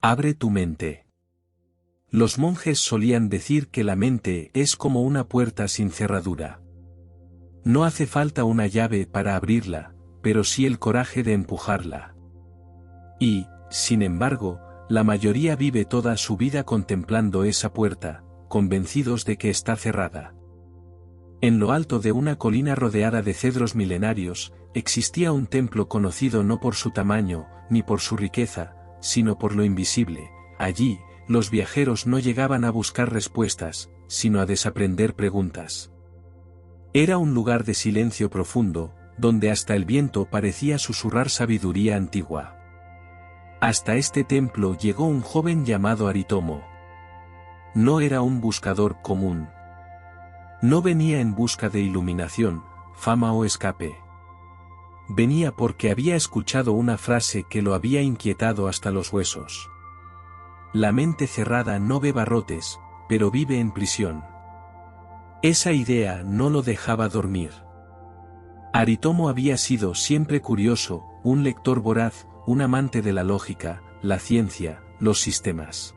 Abre tu mente. Los monjes solían decir que la mente es como una puerta sin cerradura. No hace falta una llave para abrirla, pero sí el coraje de empujarla. Y, sin embargo, la mayoría vive toda su vida contemplando esa puerta, convencidos de que está cerrada. En lo alto de una colina rodeada de cedros milenarios, existía un templo conocido no por su tamaño, ni por su riqueza, sino por lo invisible. Allí, los viajeros no llegaban a buscar respuestas, sino a desaprender preguntas. Era un lugar de silencio profundo, donde hasta el viento parecía susurrar sabiduría antigua. Hasta este templo llegó un joven llamado Aritomo. No era un buscador común. No venía en busca de iluminación, fama o escape. Venía porque había escuchado una frase que lo había inquietado hasta los huesos. La mente cerrada no ve barrotes, pero vive en prisión. Esa idea no lo dejaba dormir. Aritomo había sido siempre curioso, un lector voraz, un amante de la lógica, la ciencia, los sistemas.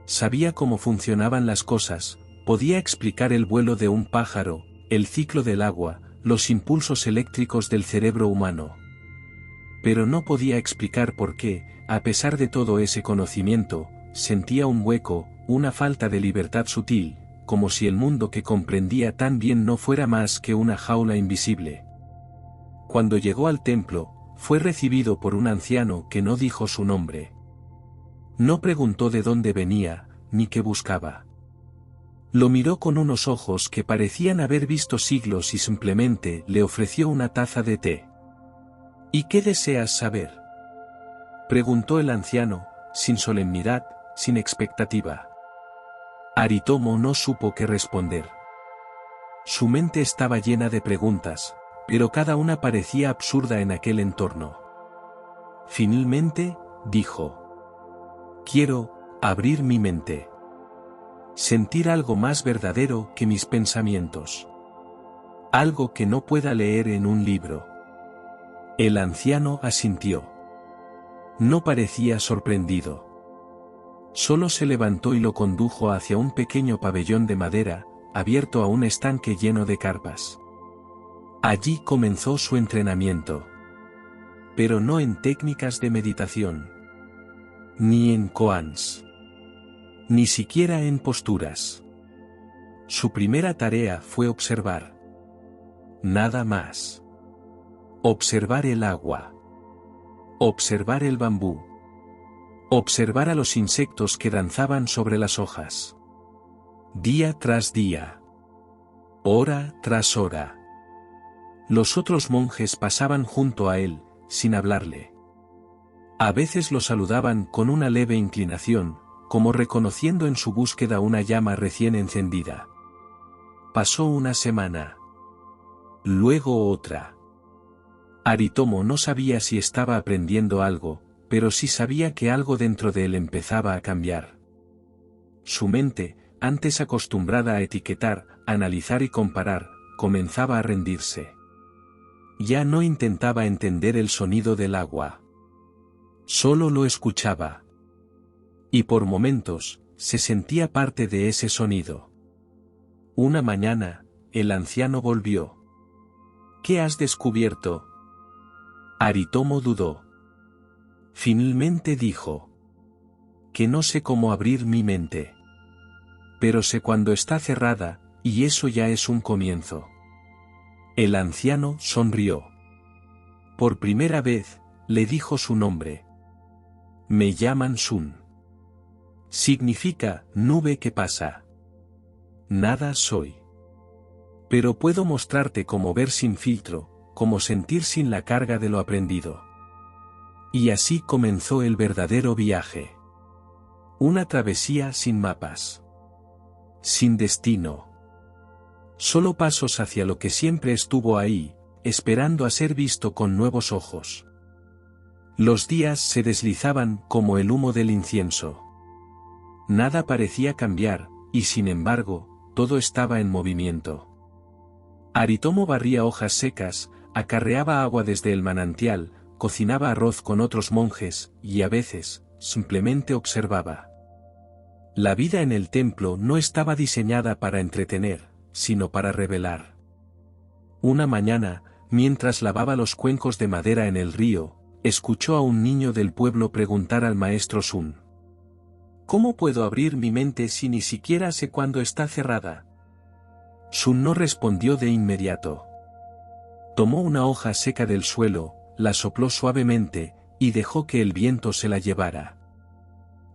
Sabía cómo funcionaban las cosas, podía explicar el vuelo de un pájaro, el ciclo del agua, los impulsos eléctricos del cerebro humano. Pero no podía explicar por qué, a pesar de todo ese conocimiento, sentía un hueco, una falta de libertad sutil, como si el mundo que comprendía tan bien no fuera más que una jaula invisible. Cuando llegó al templo, fue recibido por un anciano que no dijo su nombre. No preguntó de dónde venía, ni qué buscaba. Lo miró con unos ojos que parecían haber visto siglos y simplemente le ofreció una taza de té. ¿Y qué deseas saber?, preguntó el anciano, sin solemnidad, sin expectativa. Aritomo no supo qué responder. Su mente estaba llena de preguntas, pero cada una parecía absurda en aquel entorno. Finalmente, dijo: quiero abrir mi mente. Sentir algo más verdadero que mis pensamientos. Algo que no pueda leer en un libro. El anciano asintió. No parecía sorprendido. Solo se levantó y lo condujo hacia un pequeño pabellón de madera, abierto a un estanque lleno de carpas. Allí comenzó su entrenamiento. Pero no en técnicas de meditación. Ni en koans. Ni siquiera en posturas. Su primera tarea fue observar. Nada más. Observar el agua. Observar el bambú. Observar a los insectos que danzaban sobre las hojas. Día tras día. Hora tras hora. Los otros monjes pasaban junto a él, sin hablarle. A veces lo saludaban con una leve inclinación, como reconociendo en su búsqueda una llama recién encendida. Pasó una semana. Luego otra. Aritomo no sabía si estaba aprendiendo algo, pero sí sabía que algo dentro de él empezaba a cambiar. Su mente, antes acostumbrada a etiquetar, analizar y comparar, comenzaba a rendirse. Ya no intentaba entender el sonido del agua. Solo lo escuchaba. Y por momentos, se sentía parte de ese sonido. Una mañana, el anciano volvió. ¿Qué has descubierto? Aritomo dudó. Finalmente dijo: que no sé cómo abrir mi mente. Pero sé cuando está cerrada, y eso ya es un comienzo. El anciano sonrió. Por primera vez, le dijo su nombre. Me llaman Sun. Significa nube que pasa. Nada soy. Pero puedo mostrarte cómo ver sin filtro, cómo sentir sin la carga de lo aprendido. Y así comenzó el verdadero viaje. Una travesía sin mapas. Sin destino. Solo pasos hacia lo que siempre estuvo ahí, esperando a ser visto con nuevos ojos. Los días se deslizaban como el humo del incienso. Nada parecía cambiar, y sin embargo, todo estaba en movimiento. Aritomo barría hojas secas, acarreaba agua desde el manantial, cocinaba arroz con otros monjes, y a veces, simplemente observaba. La vida en el templo no estaba diseñada para entretener, sino para revelar. Una mañana, mientras lavaba los cuencos de madera en el río, escuchó a un niño del pueblo preguntar al maestro Sun: ¿cómo puedo abrir mi mente si ni siquiera sé cuándo está cerrada? Sun no respondió de inmediato. Tomó una hoja seca del suelo, la sopló suavemente, y dejó que el viento se la llevara.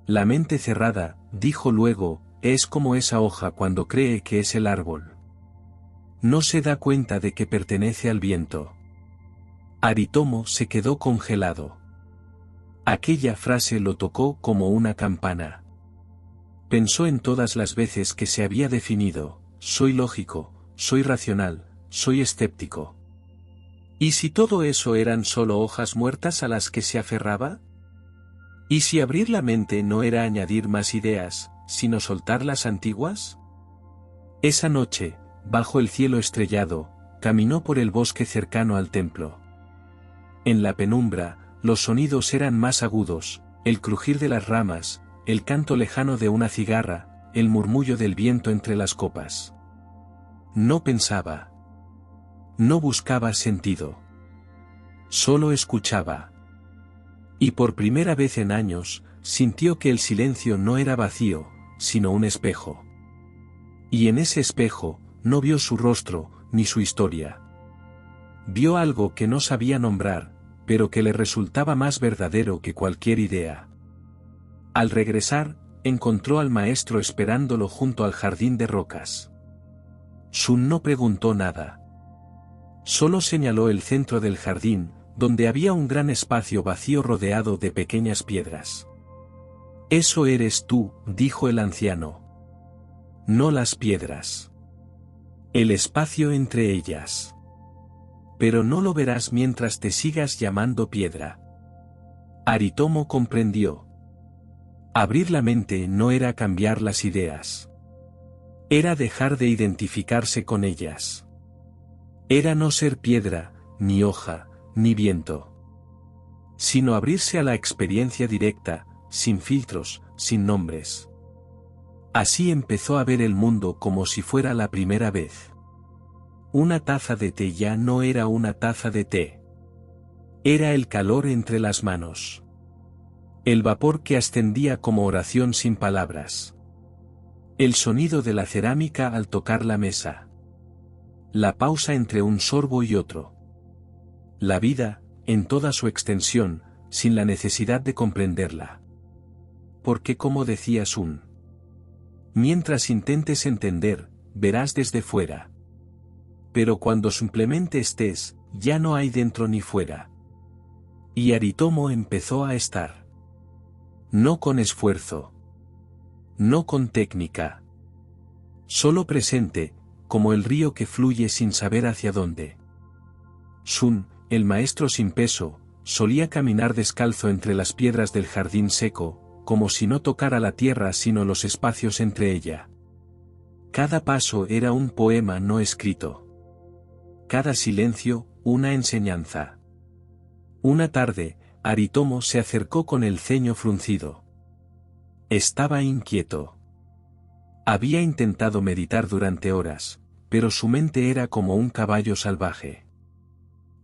La mente cerrada, dijo luego, es como esa hoja cuando cree que es el árbol. No se da cuenta de que pertenece al viento. Aritomo se quedó congelado. Aquella frase lo tocó como una campana. Pensó en todas las veces que se había definido: soy lógico, soy racional, soy escéptico. ¿Y si todo eso eran solo hojas muertas a las que se aferraba? ¿Y si abrir la mente no era añadir más ideas, sino soltar las antiguas? Esa noche, bajo el cielo estrellado, caminó por el bosque cercano al templo. En la penumbra, los sonidos eran más agudos: el crujir de las ramas, el canto lejano de una cigarra, el murmullo del viento entre las copas. No pensaba. No buscaba sentido. Solo escuchaba. Y por primera vez en años, sintió que el silencio no era vacío, sino un espejo. Y en ese espejo, no vio su rostro, ni su historia. Vio algo que no sabía nombrar, pero que le resultaba más verdadero que cualquier idea. Al regresar, encontró al maestro esperándolo junto al jardín de rocas. Sun no preguntó nada. Solo señaló el centro del jardín, donde había un gran espacio vacío rodeado de pequeñas piedras. Eso eres tú, dijo el anciano. No las piedras. El espacio entre ellas. Pero no lo verás mientras te sigas llamando piedra. Aritomo comprendió. Abrir la mente no era cambiar las ideas. Era dejar de identificarse con ellas. Era no ser piedra, ni hoja, ni viento. Sino abrirse a la experiencia directa, sin filtros, sin nombres. Así empezó a ver el mundo como si fuera la primera vez. Una taza de té ya no era una taza de té. Era el calor entre las manos. El vapor que ascendía como oración sin palabras. El sonido de la cerámica al tocar la mesa. La pausa entre un sorbo y otro. La vida, en toda su extensión, sin la necesidad de comprenderla. Porque como decía Sun, mientras intentes entender, verás desde fuera. Pero cuando simplemente estés, ya no hay dentro ni fuera. Y Aritomo empezó a estar. No con esfuerzo. No con técnica. Solo presente, como el río que fluye sin saber hacia dónde. Sun, el maestro sin peso, solía caminar descalzo entre las piedras del jardín seco, como si no tocara la tierra sino los espacios entre ella. Cada paso era un poema no escrito. Cada silencio, una enseñanza. Una tarde, Aritomo se acercó con el ceño fruncido. Estaba inquieto. Había intentado meditar durante horas, pero su mente era como un caballo salvaje.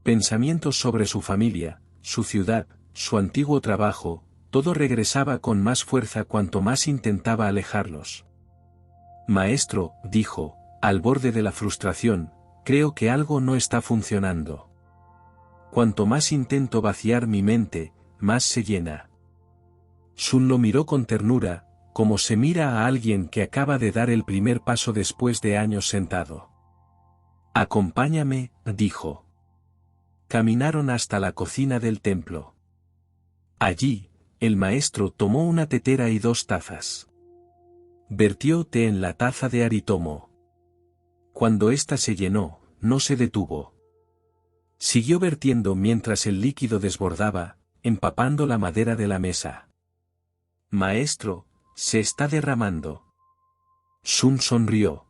Pensamientos sobre su familia, su ciudad, su antiguo trabajo, todo regresaba con más fuerza cuanto más intentaba alejarlos. Maestro, dijo, al borde de la frustración, creo que algo no está funcionando. Cuanto más intento vaciar mi mente, más se llena. Sun lo miró con ternura, como se mira a alguien que acaba de dar el primer paso después de años sentado. Acompáñame, dijo. Caminaron hasta la cocina del templo. Allí, el maestro tomó una tetera y 2 tazas. Vertió té en la taza de Aritomo. Cuando ésta se llenó, no se detuvo. Siguió vertiendo mientras el líquido desbordaba, empapando la madera de la mesa. Maestro, se está derramando. Sun sonrió.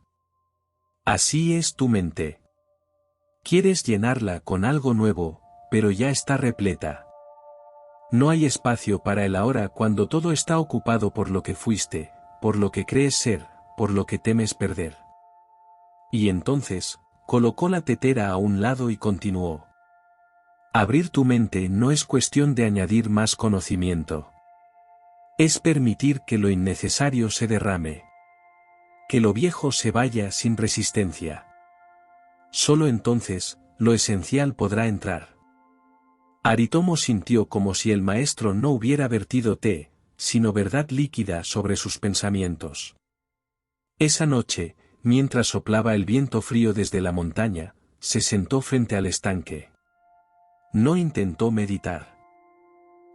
Así es tu mente. Quieres llenarla con algo nuevo, pero ya está repleta. No hay espacio para el ahora cuando todo está ocupado por lo que fuiste, por lo que crees ser, por lo que temes perder. Y entonces, colocó la tetera a un lado y continuó. Abrir tu mente no es cuestión de añadir más conocimiento. Es permitir que lo innecesario se derrame. Que lo viejo se vaya sin resistencia. Solo entonces, lo esencial podrá entrar. Aritomo sintió como si el maestro no hubiera vertido té, sino verdad líquida sobre sus pensamientos. Esa noche, mientras soplaba el viento frío desde la montaña, se sentó frente al estanque. No intentó meditar.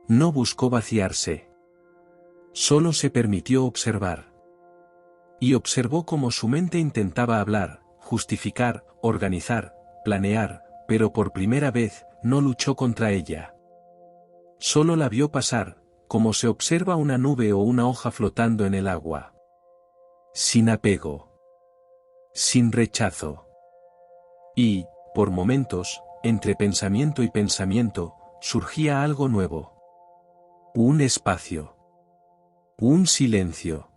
No buscó vaciarse. Solo se permitió observar. Y observó cómo su mente intentaba hablar, justificar, organizar, planear, pero por primera vez, no luchó contra ella. Solo la vio pasar, como se observa una nube o una hoja flotando en el agua. Sin apego. Sin rechazo. Y, por momentos, entre pensamiento y pensamiento, surgía algo nuevo. Un espacio. Un silencio.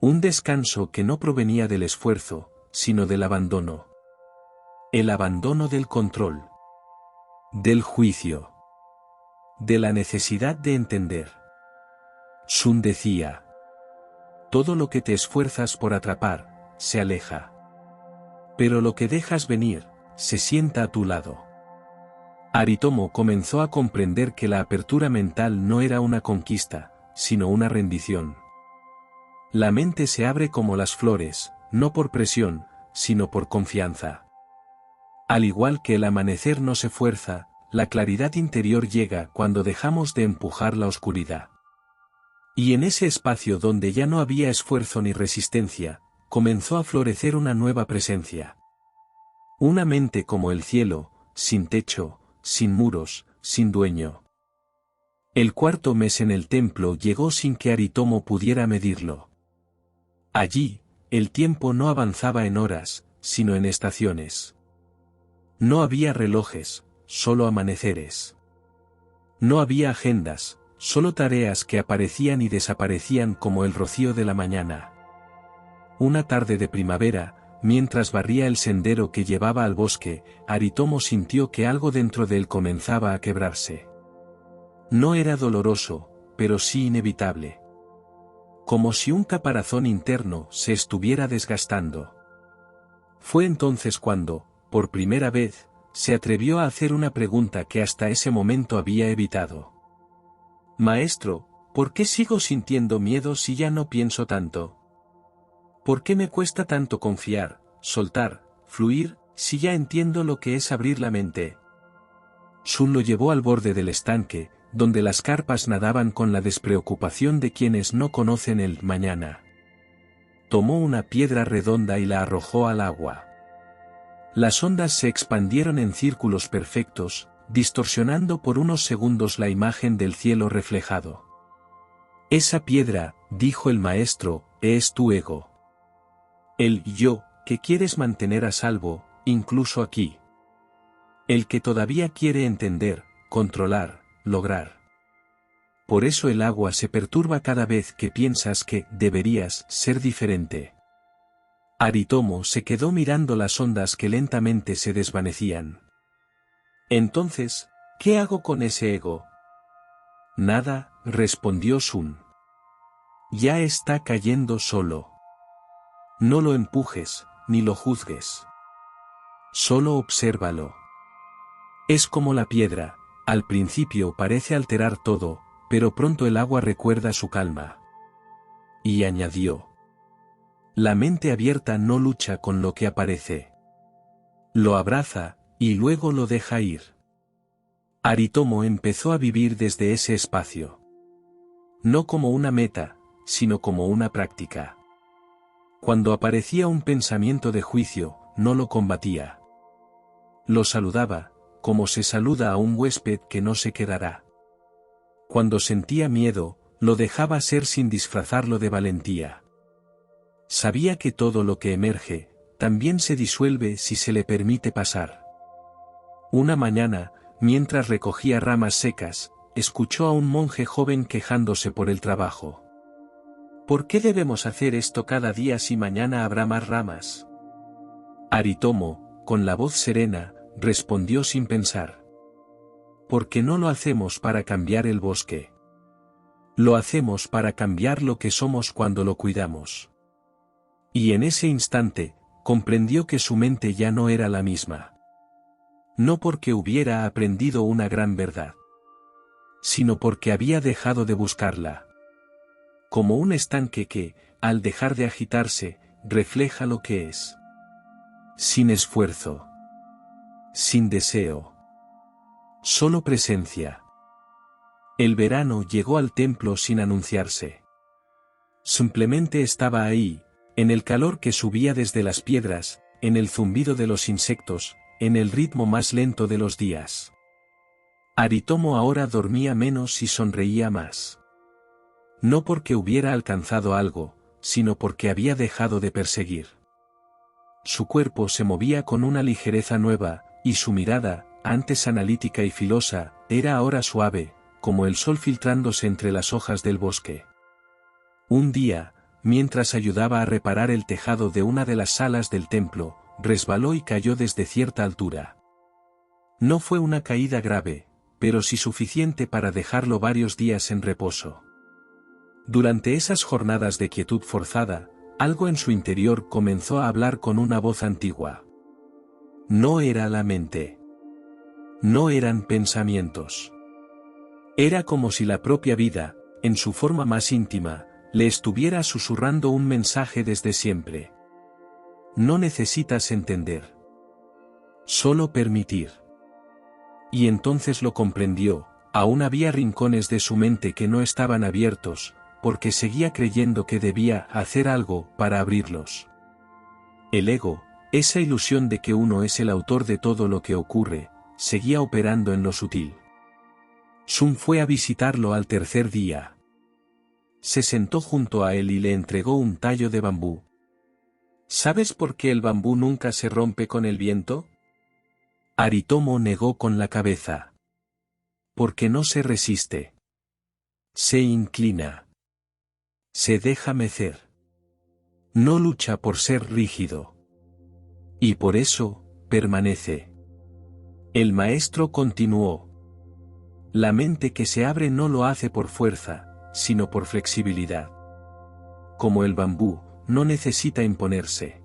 Un descanso que no provenía del esfuerzo, sino del abandono. El abandono del control. Del juicio. De la necesidad de entender. Sun decía. Todo lo que te esfuerzas por atrapar, se aleja. Pero lo que dejas venir, se sienta a tu lado. Aritomo comenzó a comprender que la apertura mental no era una conquista, sino una rendición. La mente se abre como las flores, no por presión, sino por confianza. Al igual que el amanecer no se fuerza, la claridad interior llega cuando dejamos de empujar la oscuridad. Y en ese espacio donde ya no había esfuerzo ni resistencia, comenzó a florecer una nueva presencia. Una mente como el cielo, sin techo, sin muros, sin dueño. El cuarto mes en el templo llegó sin que Aritomo pudiera medirlo. Allí, el tiempo no avanzaba en horas, sino en estaciones. No había relojes, solo amaneceres. No había agendas, solo tareas que aparecían y desaparecían como el rocío de la mañana. Una tarde de primavera, mientras barría el sendero que llevaba al bosque, Aritomo sintió que algo dentro de él comenzaba a quebrarse. No era doloroso, pero sí inevitable. Como si un caparazón interno se estuviera desgastando. Fue entonces cuando, por primera vez, se atrevió a hacer una pregunta que hasta ese momento había evitado. Maestro, ¿por qué sigo sintiendo miedo si ya no pienso tanto? ¿Por qué me cuesta tanto confiar, soltar, fluir, si ya entiendo lo que es abrir la mente? Sun lo llevó al borde del estanque, donde las carpas nadaban con la despreocupación de quienes no conocen el mañana. Tomó una piedra redonda y la arrojó al agua. Las ondas se expandieron en círculos perfectos, distorsionando por unos segundos la imagen del cielo reflejado. Esa piedra, dijo el maestro, es tu ego. El yo, que quieres mantener a salvo, incluso aquí. El que todavía quiere entender, controlar, lograr. Por eso el agua se perturba cada vez que piensas que deberías ser diferente. Aritomo se quedó mirando las ondas que lentamente se desvanecían. Entonces, ¿qué hago con ese ego? Nada, respondió Sun. Ya está cayendo solo. No lo empujes, ni lo juzgues. Solo obsérvalo. Es como la piedra, al principio parece alterar todo, pero pronto el agua recuerda su calma. Y añadió. La mente abierta no lucha con lo que aparece. Lo abraza, y luego lo deja ir. Aritomo empezó a vivir desde ese espacio. No como una meta, sino como una práctica. Cuando aparecía un pensamiento de juicio, no lo combatía. Lo saludaba, como se saluda a un huésped que no se quedará. Cuando sentía miedo, lo dejaba ser sin disfrazarlo de valentía. Sabía que todo lo que emerge, también se disuelve si se le permite pasar. Una mañana, mientras recogía ramas secas, escuchó a un monje joven quejándose por el trabajo. ¿Por qué debemos hacer esto cada día si mañana habrá más ramas? Aritomo, con la voz serena, respondió sin pensar. ¿Por qué no lo hacemos para cambiar el bosque? Lo hacemos para cambiar lo que somos cuando lo cuidamos. Y en ese instante, comprendió que su mente ya no era la misma. No porque hubiera aprendido una gran verdad, sino porque había dejado de buscarla. Como un estanque que, al dejar de agitarse, refleja lo que es. Sin esfuerzo. Sin deseo. Solo presencia. El verano llegó al templo sin anunciarse. Simplemente estaba ahí, en el calor que subía desde las piedras, en el zumbido de los insectos, en el ritmo más lento de los días. Aritomo ahora dormía menos y sonreía más. No porque hubiera alcanzado algo, sino porque había dejado de perseguir. Su cuerpo se movía con una ligereza nueva, y su mirada, antes analítica y filosa, era ahora suave, como el sol filtrándose entre las hojas del bosque. Un día, mientras ayudaba a reparar el tejado de una de las salas del templo, resbaló y cayó desde cierta altura. No fue una caída grave, pero sí suficiente para dejarlo varios días en reposo. Durante esas jornadas de quietud forzada, algo en su interior comenzó a hablar con una voz antigua. No era la mente. No eran pensamientos. Era como si la propia vida, en su forma más íntima, le estuviera susurrando un mensaje desde siempre. No necesitas entender. Solo permitir. Y entonces lo comprendió, aún había rincones de su mente que no estaban abiertos, porque seguía creyendo que debía hacer algo para abrirlos. El ego, esa ilusión de que uno es el autor de todo lo que ocurre, seguía operando en lo sutil. Sun fue a visitarlo al tercer día. Se sentó junto a él y le entregó un tallo de bambú. ¿Sabes por qué el bambú nunca se rompe con el viento? Aritomo negó con la cabeza. Porque no se resiste. Se inclina. Se deja mecer. No lucha por ser rígido. Y por eso, permanece. El maestro continuó. La mente que se abre no lo hace por fuerza, sino por flexibilidad. Como el bambú, no necesita imponerse.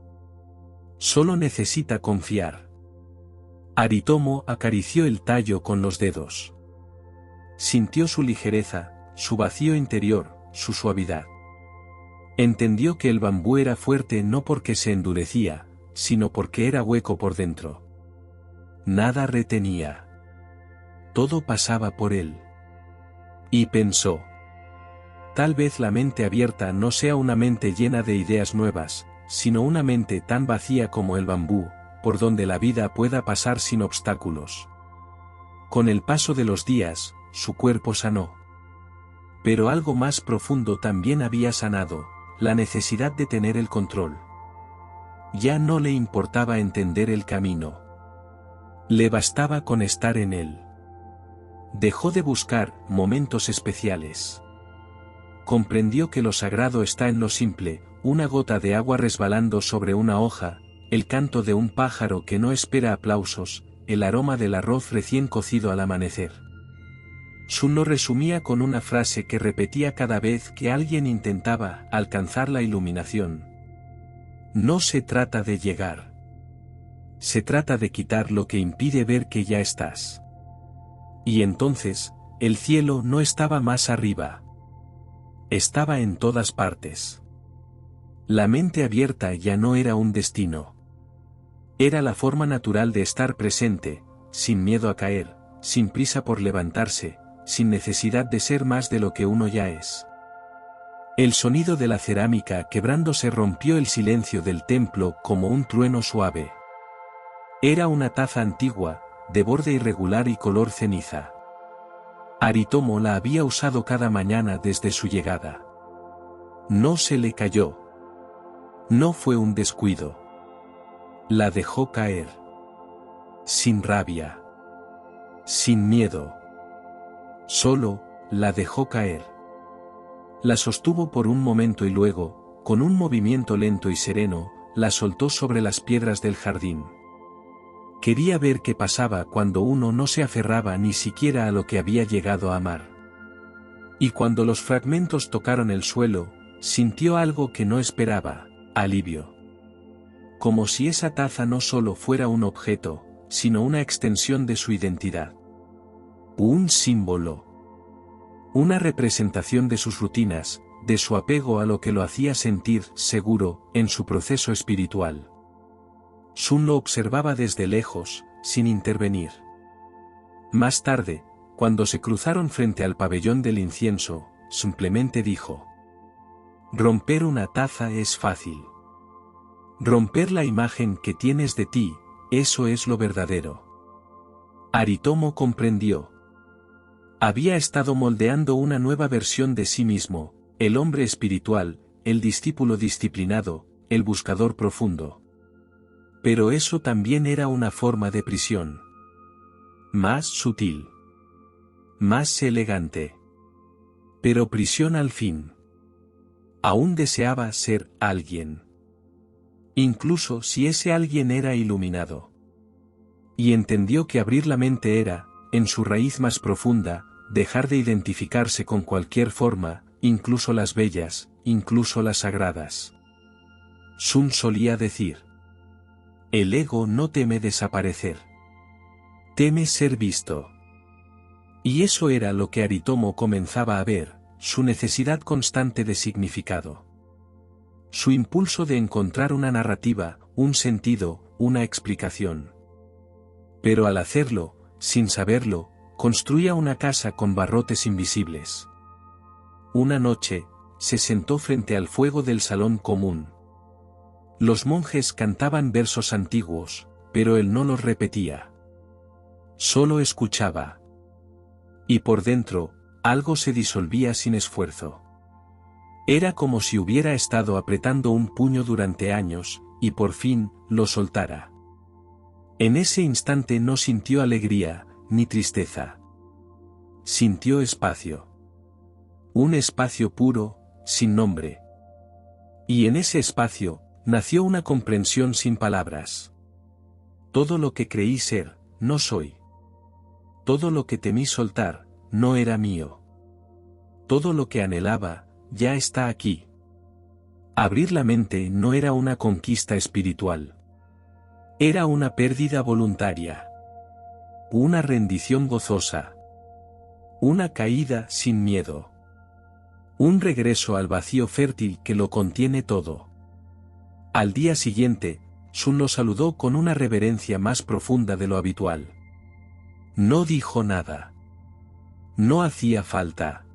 Solo necesita confiar. Aritomo acarició el tallo con los dedos. Sintió su ligereza, su vacío interior, su suavidad. Entendió que el bambú era fuerte no porque se endurecía, sino porque era hueco por dentro. Nada retenía. Todo pasaba por él. Y pensó. Tal vez la mente abierta no sea una mente llena de ideas nuevas, sino una mente tan vacía como el bambú, por donde la vida pueda pasar sin obstáculos. Con el paso de los días, su cuerpo sanó. Pero algo más profundo también había sanado, la necesidad de tener el control. Ya no le importaba entender el camino. Le bastaba con estar en él. Dejó de buscar momentos especiales. Comprendió que lo sagrado está en lo simple, una gota de agua resbalando sobre una hoja, el canto de un pájaro que no espera aplausos, el aroma del arroz recién cocido al amanecer. Sun lo resumía con una frase que repetía cada vez que alguien intentaba alcanzar la iluminación. No se trata de llegar. Se trata de quitar lo que impide ver que ya estás. Y entonces, el cielo no estaba más arriba. Estaba en todas partes. La mente abierta ya no era un destino. Era la forma natural de estar presente, sin miedo a caer, sin prisa por levantarse, sin necesidad de ser más de lo que uno ya es. El sonido de la cerámica quebrándose rompió el silencio del templo como un trueno suave. Era una taza antigua, de borde irregular y color ceniza. Aritomo la había usado cada mañana desde su llegada. No se le cayó. No fue un descuido. La dejó caer. Sin rabia. Sin miedo. Solo, la dejó caer. La sostuvo por un momento y luego, con un movimiento lento y sereno, la soltó sobre las piedras del jardín. Quería ver qué pasaba cuando uno no se aferraba ni siquiera a lo que había llegado a amar. Y cuando los fragmentos tocaron el suelo, sintió algo que no esperaba, alivio. Como si esa taza no solo fuera un objeto, sino una extensión de su identidad. Un símbolo. Una representación de sus rutinas, de su apego a lo que lo hacía sentir seguro en su proceso espiritual. Sun lo observaba desde lejos, sin intervenir. Más tarde, cuando se cruzaron frente al pabellón del incienso, simplemente dijo: romper una taza es fácil. Romper la imagen que tienes de ti, eso es lo verdadero. Aritomo comprendió. Había estado moldeando una nueva versión de sí mismo, el hombre espiritual, el discípulo disciplinado, el buscador profundo. Pero eso también era una forma de prisión. Más sutil. Más elegante. Pero prisión al fin. Aún deseaba ser alguien. Incluso si ese alguien era iluminado. Y entendió que abrir la mente era, en su raíz más profunda, dejar de identificarse con cualquier forma, incluso las bellas, incluso las sagradas. Sun solía decir: el ego no teme desaparecer. Teme ser visto. Y eso era lo que Aritomo comenzaba a ver, su necesidad constante de significado. Su impulso de encontrar una narrativa, un sentido, una explicación. Pero al hacerlo, sin saberlo, construía una casa con barrotes invisibles. Una noche, se sentó frente al fuego del salón común. Los monjes cantaban versos antiguos, pero él no los repetía. Solo escuchaba. Y por dentro, algo se disolvía sin esfuerzo. Era como si hubiera estado apretando un puño durante años, y por fin, lo soltara. En ese instante no sintió alegría, ni tristeza. Sintió espacio. Un espacio puro, sin nombre. Y en ese espacio, nació una comprensión sin palabras. Todo lo que creí ser, no soy. Todo lo que temí soltar, no era mío. Todo lo que anhelaba, ya está aquí. Abrir la mente no era una conquista espiritual. Era una pérdida voluntaria. Una rendición gozosa. Una caída sin miedo. Un regreso al vacío fértil que lo contiene todo. Al día siguiente, Sun lo saludó con una reverencia más profunda de lo habitual. No dijo nada. No hacía falta.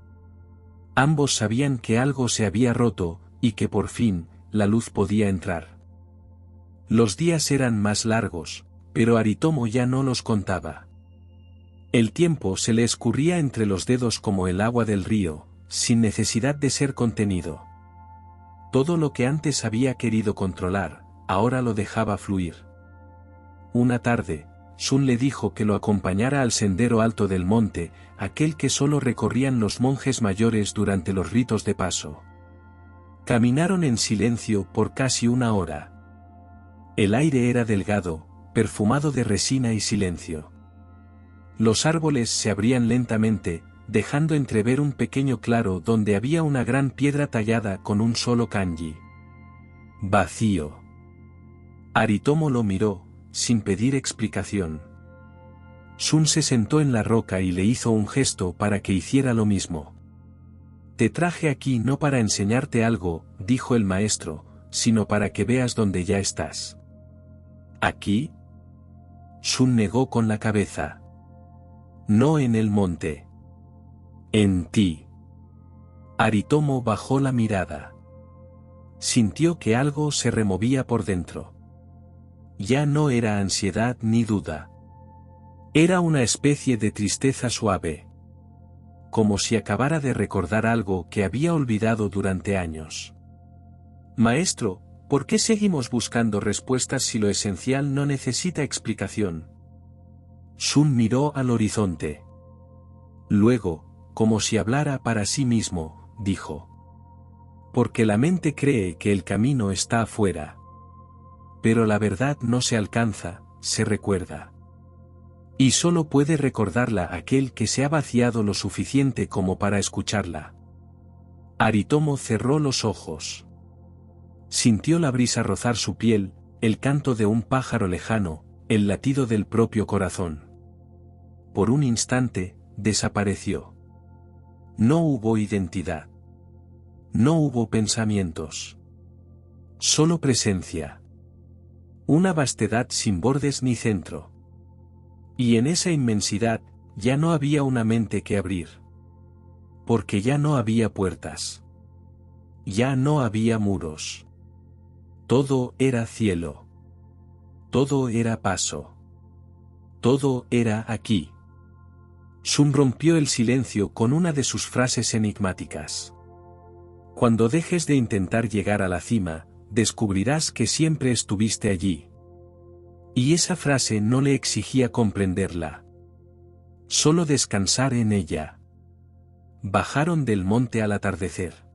Ambos sabían que algo se había roto, y que por fin, la luz podía entrar. Los días eran más largos, pero Aritomo ya no los contaba. El tiempo se le escurría entre los dedos como el agua del río, sin necesidad de ser contenido. Todo lo que antes había querido controlar, ahora lo dejaba fluir. Una tarde, Sun le dijo que lo acompañara al sendero alto del monte, aquel que solo recorrían los monjes mayores durante los ritos de paso. Caminaron en silencio por casi una hora. El aire era delgado, perfumado de resina y silencio. Los árboles se abrían lentamente, dejando entrever un pequeño claro donde había una gran piedra tallada con un solo kanji. Vacío. Aritomo lo miró, sin pedir explicación. Sun se sentó en la roca y le hizo un gesto para que hiciera lo mismo. Te traje aquí no para enseñarte algo, dijo el maestro, sino para que veas dónde ya estás. ¿Aquí? Sun negó con la cabeza. No en el monte. En ti. Aritomo bajó la mirada. Sintió que algo se removía por dentro. Ya no era ansiedad ni duda. Era una especie de tristeza suave. Como si acabara de recordar algo que había olvidado durante años. Maestro, ¿por qué seguimos buscando respuestas si lo esencial no necesita explicación? Sun miró al horizonte. Luego, como si hablara para sí mismo, dijo. Porque la mente cree que el camino está afuera. Pero la verdad no se alcanza, se recuerda. Y solo puede recordarla aquel que se ha vaciado lo suficiente como para escucharla. Aritomo cerró los ojos. Sintió la brisa rozar su piel, el canto de un pájaro lejano, el latido del propio corazón. Por un instante, desapareció. No hubo identidad. No hubo pensamientos. Solo presencia. Una vastedad sin bordes ni centro. Y en esa inmensidad, ya no había una mente que abrir. Porque ya no había puertas. Ya no había muros. Todo era cielo. Todo era paso. Todo era aquí. Sun rompió el silencio con una de sus frases enigmáticas. Cuando dejes de intentar llegar a la cima, descubrirás que siempre estuviste allí. Y esa frase no le exigía comprenderla. Solo descansar en ella. Bajaron del monte al atardecer.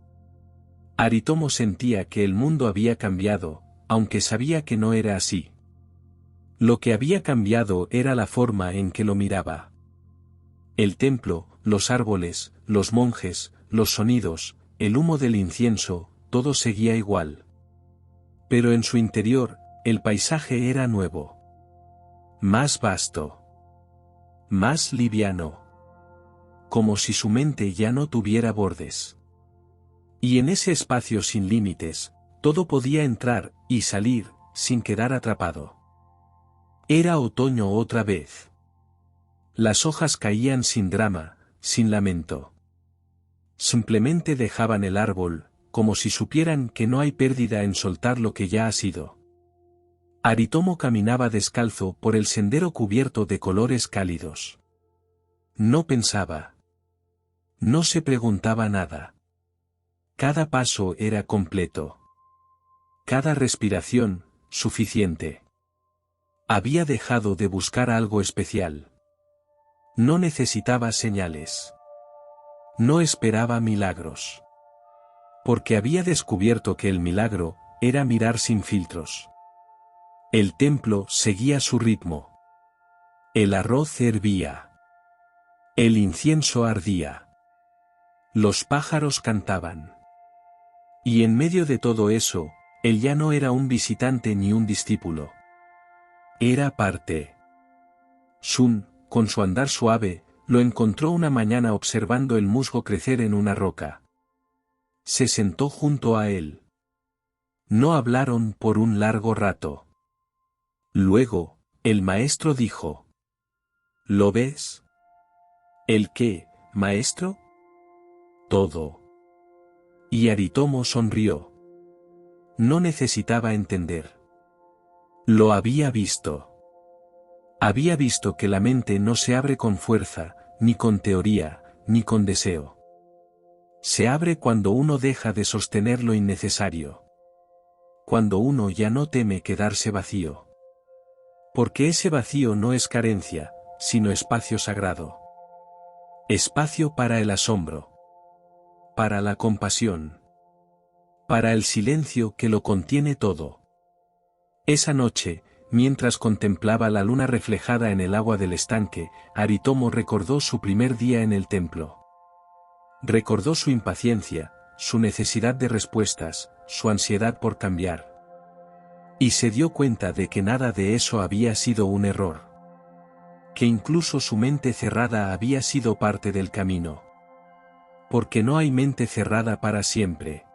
Aritomo sentía que el mundo había cambiado, aunque sabía que no era así. Lo que había cambiado era la forma en que lo miraba. El templo, los árboles, los monjes, los sonidos, el humo del incienso, todo seguía igual. Pero en su interior, el paisaje era nuevo. Más vasto. Más liviano. Como si su mente ya no tuviera bordes. Y en ese espacio sin límites, todo podía entrar y salir, sin quedar atrapado. Era otoño otra vez. Las hojas caían sin drama, sin lamento. Simplemente dejaban el árbol, como si supieran que no hay pérdida en soltar lo que ya ha sido. Aritomo caminaba descalzo por el sendero cubierto de colores cálidos. No pensaba. No se preguntaba nada. Cada paso era completo. Cada respiración, suficiente. Había dejado de buscar algo especial. No necesitaba señales. No esperaba milagros. Porque había descubierto que el milagro era mirar sin filtros. El templo seguía su ritmo. El arroz hervía. El incienso ardía. Los pájaros cantaban. Y en medio de todo eso, él ya no era un visitante ni un discípulo. Era parte. Sun, con su andar suave, lo encontró una mañana observando el musgo crecer en una roca. Se sentó junto a él. No hablaron por un largo rato. Luego, el maestro dijo: ¿Lo ves? ¿El qué, maestro? Todo. Y Aritomo sonrió. No necesitaba entender. Lo había visto. Había visto que la mente no se abre con fuerza, ni con teoría, ni con deseo. Se abre cuando uno deja de sostener lo innecesario. Cuando uno ya no teme quedarse vacío. Porque ese vacío no es carencia, sino espacio sagrado. Espacio para el asombro. Para la compasión. Para el silencio que lo contiene todo. Esa noche, mientras contemplaba la luna reflejada en el agua del estanque, Aritomo recordó su primer día en el templo. Recordó su impaciencia, su necesidad de respuestas, su ansiedad por cambiar. Y se dio cuenta de que nada de eso había sido un error. Que incluso su mente cerrada había sido parte del camino. Porque no hay mente cerrada para siempre.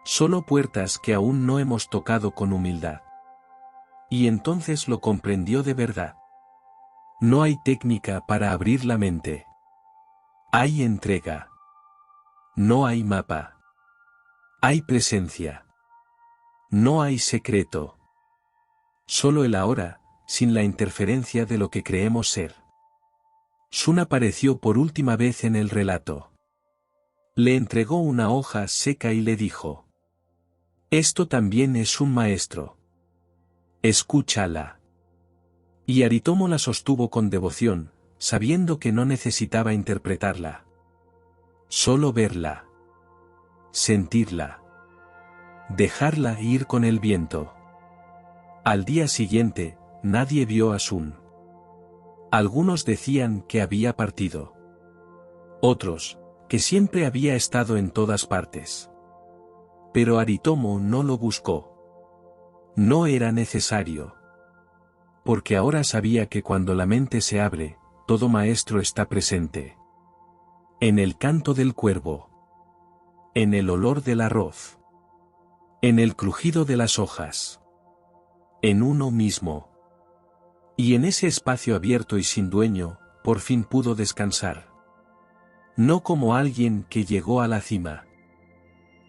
Solo puertas que aún no hemos tocado con humildad. Y entonces lo comprendió de verdad. No hay técnica para abrir la mente. Hay entrega. No hay mapa. Hay presencia. No hay secreto. Solo el ahora, sin la interferencia de lo que creemos ser. Sun apareció por última vez en el relato. Le entregó una hoja seca y le dijo: Esto también es un maestro. Escúchala. Y Aritomo la sostuvo con devoción, sabiendo que no necesitaba interpretarla. Solo verla. Sentirla. Dejarla ir con el viento. Al día siguiente, nadie vio a Sun. Algunos decían que había partido. Otros, que siempre había estado en todas partes. Pero Aritomo no lo buscó. No era necesario. Porque ahora sabía que cuando la mente se abre, todo maestro está presente. En el canto del cuervo. En el olor del arroz. En el crujido de las hojas. En uno mismo. Y en ese espacio abierto y sin dueño, por fin pudo descansar. No como alguien que llegó a la cima.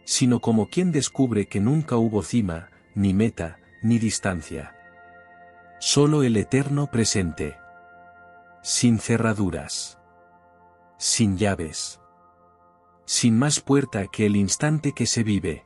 Sino como quien descubre que nunca hubo cima, ni meta, ni distancia. Solo el eterno presente. Sin cerraduras. Sin llaves. Sin más puerta que el instante que se vive.